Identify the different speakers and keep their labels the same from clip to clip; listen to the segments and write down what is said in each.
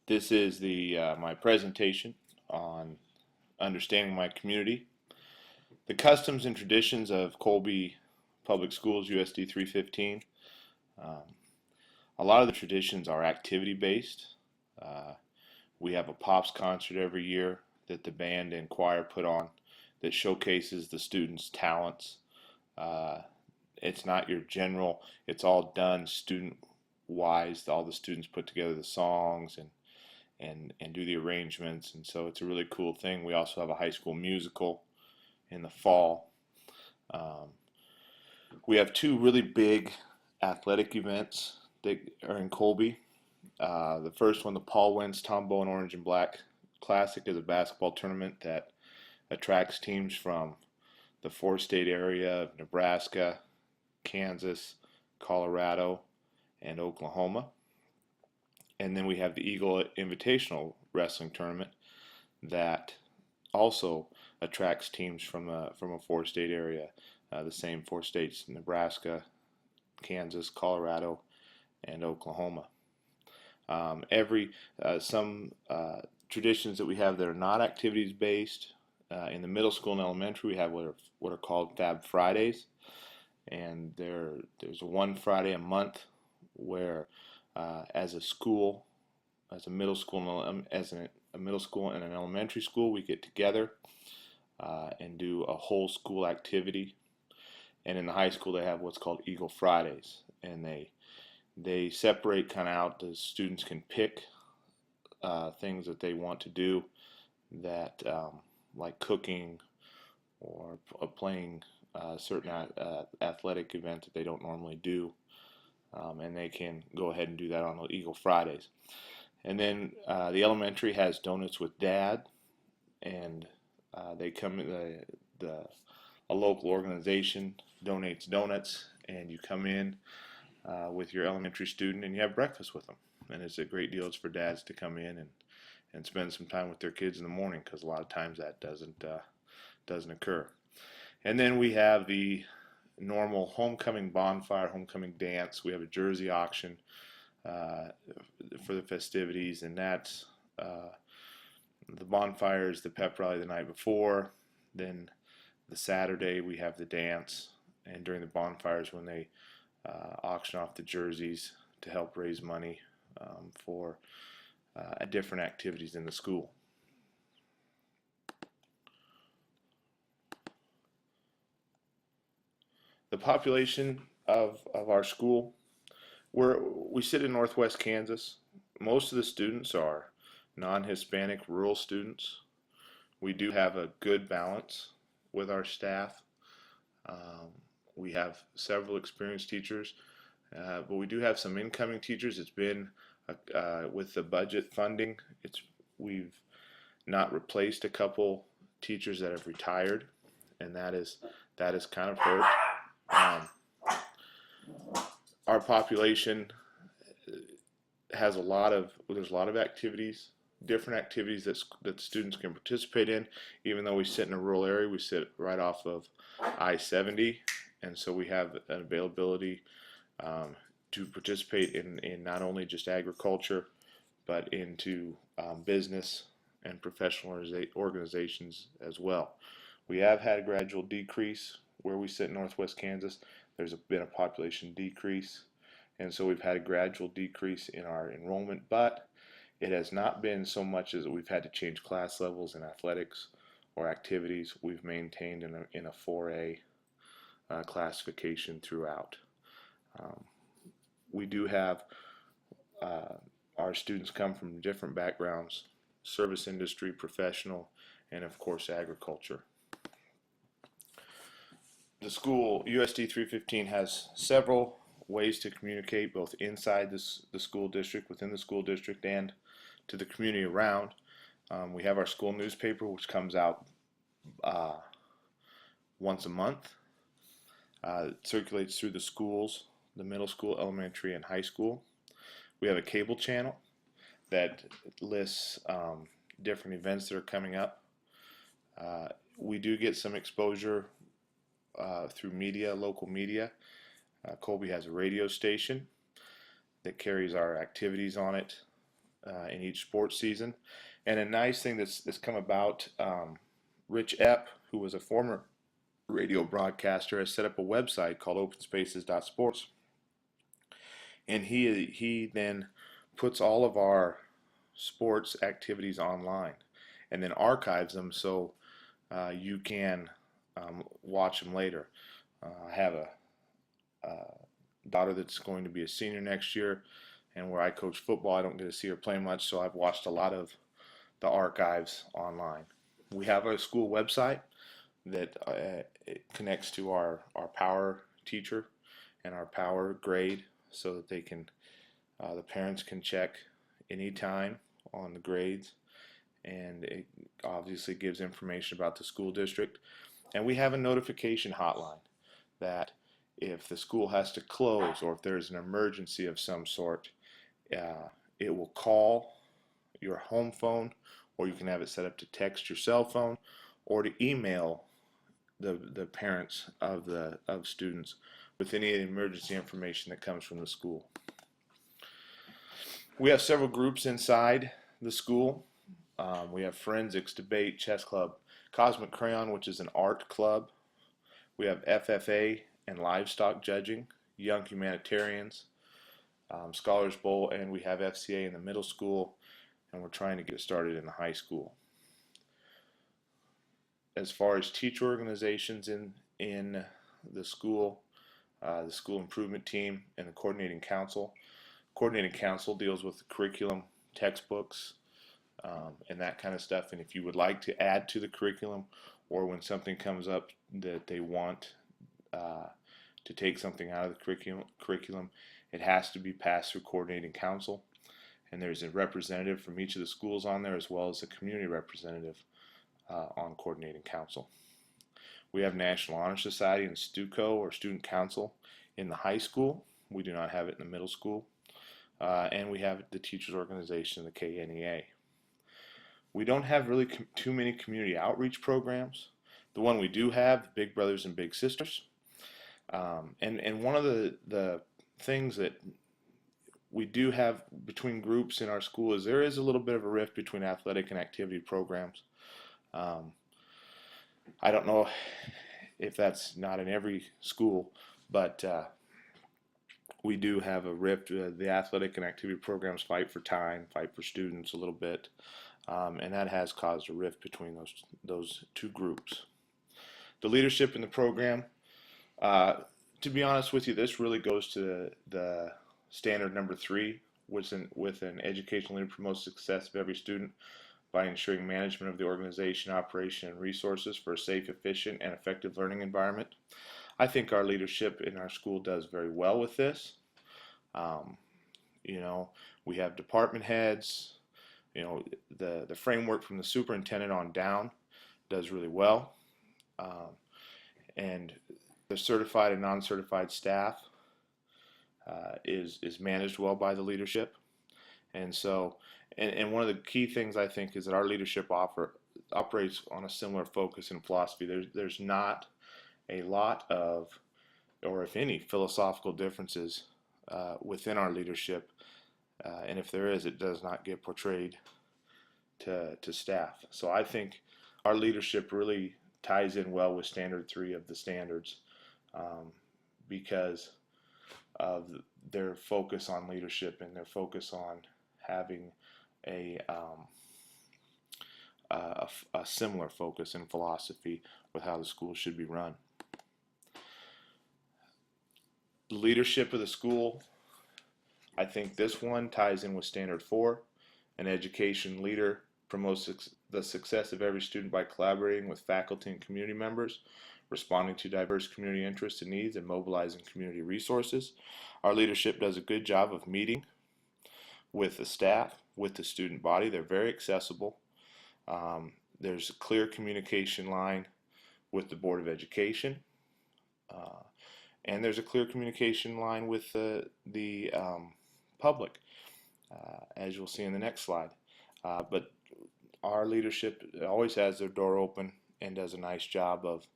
Speaker 1: This is my presentation on understanding my community. The customs and traditions of Colby Public Schools USD 315. Um, a lot of the traditions are activity based. Uh, we have a Pops concert every year that the band and choir put on that showcases the students' talents. Uh, it's not your general, it's all done student wise. All the students put together the songs and do the arrangements, and so it's a really cool thing. We also have a high school musical in the fall. Um, we have two really big athletic events that are in Colby. The first one, the Paul Wentz Tombow and Orange and Black Classic, is a basketball tournament that attracts teams from the four-state area of Nebraska, Kansas, Colorado, and Oklahoma. And then we have the Eagle Invitational Wrestling Tournament that also attracts teams from a four-state area, the same four states: Nebraska, Kansas, Colorado, and Oklahoma. Every some traditions that we have that are not activities based. In the middle school and elementary, we have what are called Fab Fridays, and there's one Friday a month where, as a school, as a middle school, a middle school and an elementary school, we get together and do a whole school activity. And in the high school, they have what's called Eagle Fridays, and they separate kind of out. The students can pick things that they want to do, that like cooking or playing certain athletic event that they don't normally do, and they can go ahead and do that on the Eagle Fridays. And then the elementary has Donuts with Dad, and they come a local organization donates donuts, and you come in with your elementary student and you have breakfast with them. And it's a great deal. It's for dads to come in and spend some time with their kids in the morning, because a lot of times that doesn't occur. And then we have the normal homecoming bonfire, homecoming dance. We have a jersey auction uh, for the festivities, and that's the bonfire is the pep rally the night before. Then the Saturday we have the dance, and during the bonfires when they auction off the jerseys to help raise money for different activities in the school. The population of our school, we sit in northwest Kansas. Most of the students are non-Hispanic rural students. We do have a good balance with our staff. Um, we have several experienced teachers, but we do have some incoming teachers. It's been with the budget funding, we've not replaced a couple teachers that have retired, and that is kind of hurt. Um, our population has there's a lot of activities, different activities that students can participate in. Even though we sit in a rural area, we sit right off of I-70, and so we have an availability to participate in not only just agriculture, but into business and professional organizations as well. We have had a gradual decrease where we sit in northwest Kansas. There's been a population decrease, and so we've had a gradual decrease in our enrollment, but it has not been so much as we've had to change class levels in athletics or activities. We've maintained in a 4A classification throughout. Um, we do have our students come from different backgrounds: service industry, professional, and of course agriculture. The school, USD 315, has several ways to communicate, both inside the school district, within the school district, and to the community around. We have our school newspaper, which comes out uh, once a month. It circulates through the schools, the middle school, elementary, and high school. We have a cable channel that lists different events that are coming up. We do get some exposure through media, local media. Colby has a radio station that carries our activities on it. in each sports season. And a nice thing that's come about, Rich Epp, who was a former radio broadcaster, has set up a website called openspaces.sports. And he then puts all of our sports activities online and then archives them so you can watch them later. I have a daughter that's going to be a senior next year, and where I coach football, I don't get to see her play much, so I've watched a lot of the archives online. We have a school website that it connects to our power teacher and our power grade so that they can the parents can check anytime on the grades, and it obviously gives information about the school district. And we have a notification hotline that if the school has to close or if there's an emergency of some sort, it will call your home phone, or you can have it set up to text your cell phone or to email the parents of students with any emergency information that comes from the school. We have several groups inside the school. We have forensics, debate, chess club, Cosmic Crayon, which is an art club. We have FFA and livestock judging, young humanitarians, Scholars Bowl, and we have FCA in the middle school, and we're trying to get started in the high school. As far as teacher organizations in the school improvement team and the coordinating council. Coordinating council deals with the curriculum, textbooks, and that kind of stuff. And if you would like to add to the curriculum, or when something comes up that they want to take something out of the curriculum, it has to be passed through coordinating council. And there's a representative from each of the schools on there, as well as a community representative on coordinating council. We have National Honor Society and STUCO, or Student Council, in the high school. We do not have it in the middle school. And we have the teachers organization, the KNEA. We don't have really too many community outreach programs. The one we do have, Big Brothers and Big Sisters. And one of the things that we do have between groups in our school is there is a little bit of a rift between athletic and activity programs. I don't know if that's not in every school, but we do have a rift. The athletic and activity programs fight for time, fight for students a little bit, and that has caused a rift between those two groups. The leadership in the program, to be honest with you, this really goes to the standard number 3, with an educational leader promotes success of every student by ensuring management of the organization, operation, and resources for a safe, efficient, and effective learning environment. I think our leadership in our school does very well with this. We have department heads. The framework from the superintendent on down does really well. And the certified and non-certified staff is managed well by the leadership. And so, and one of the key things I think is that our leadership operates on a similar focus and philosophy. There's not a lot of, or if any, philosophical differences within our leadership, and if there is, it does not get portrayed to staff. So I think our leadership really ties in well with standard 3 of the standards, because of their focus on leadership and their focus on having a similar focus and philosophy with how the school should be run. The leadership of the school, I think this one ties in with standard 4. An education leader promotes the success of every student by collaborating with faculty and community members, responding to diverse community interests and needs, and mobilizing community resources. Our leadership does a good job of meeting with the staff, with the student body. They're very accessible. There's a clear communication line with the Board of Education, and there's a clear communication line with the public, as you'll see in the next slide. But our leadership always has their door open and does a nice job of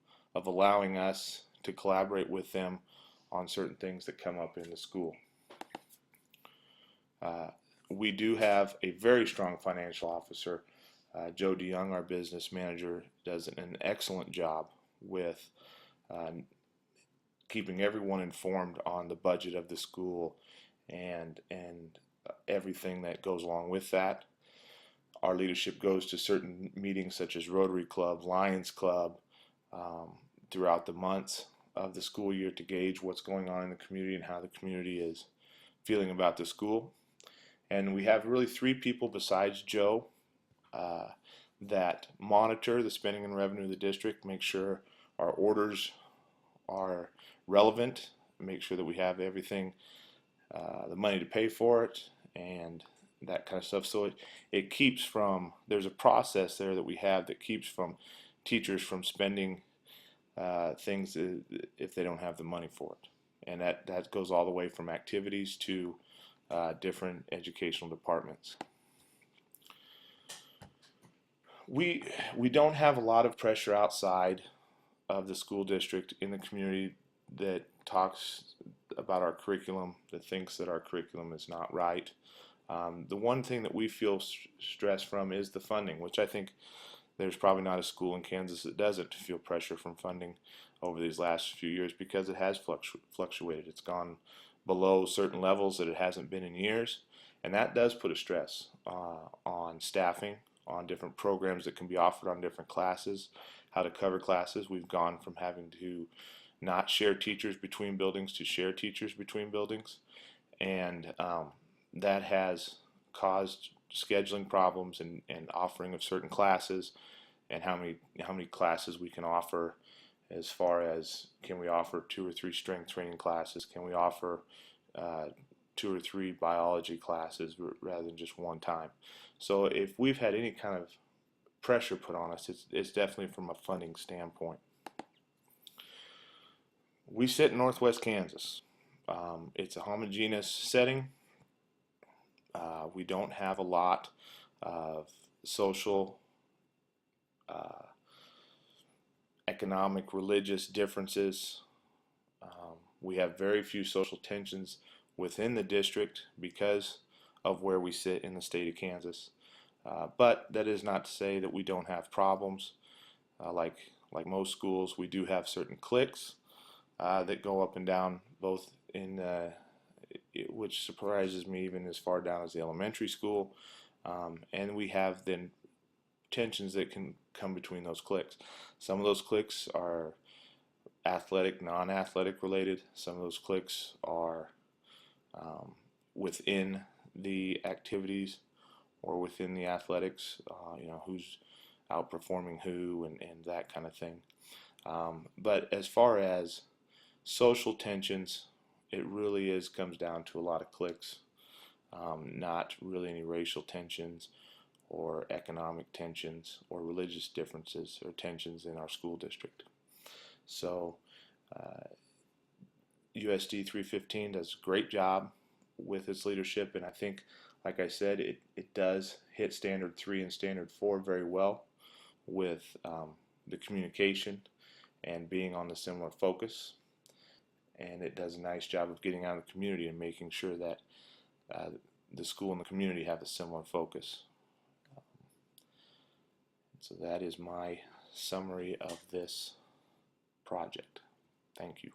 Speaker 1: allowing us to collaborate with them on certain things that come up in the school. We do have a very strong financial officer. Joe DeYoung, our business manager, does an excellent job with uh, keeping everyone informed on the budget of the school and everything that goes along with that. Our leadership goes to certain meetings such as Rotary Club, Lions Club, um, throughout the months of the school year to gauge what's going on in the community and how the community is feeling about the school. And we have really three people besides Joe uh, that monitor the spending and revenue of the district, make sure our orders are relevant, make sure that we have everything, the money to pay for it, and that kind of stuff. So it keeps from, there's a process there that we have that keeps from teachers from spending things if they don't have the money for it. And that goes all the way from activities to different educational departments. We don't have a lot of pressure outside of the school district in the community that talks about our curriculum, that thinks that our curriculum is not right. The one thing that we feel stress from is the funding, which I think there's probably not a school in Kansas that doesn't feel pressure from funding over these last few years, because it has fluctuated. It's gone below certain levels that it hasn't been in years, and that does put a stress on staffing, on different programs that can be offered on different classes, how to cover classes. We've gone from having to not share teachers between buildings to share teachers between buildings, and that has caused scheduling problems and offering of certain classes, and how many classes we can offer, as far as, can we offer 2 or 3 strength training classes, can we offer 2 or 3 biology classes rather than just one time. So if we've had any kind of pressure put on us, it's definitely from a funding standpoint. We sit in Northwest Kansas. It's a homogeneous setting. We don't have a lot of social, economic, religious differences. We have very few social tensions within the district because of where we sit in the state of Kansas. But that is not to say that we don't have problems. Like most schools, we do have certain cliques that go up and down, both in which surprises me even as far down as the elementary school, and we have then tensions that can come between those cliques. Some of those cliques are athletic, non-athletic related. Some of those cliques are within the activities or within the athletics, who's outperforming who and that kind of thing. But as far as social tensions, it really comes down to a lot of cliques, not really any racial tensions or economic tensions or religious differences or tensions in our school district. So USD 315 does a great job with its leadership, and I think, like I said, it does hit Standard 3 and Standard 4 very well with the communication and being on the similar focus. And it does a nice job of getting out of the community and making sure that the school and the community have a similar focus. So that is my summary of this project. Thank you.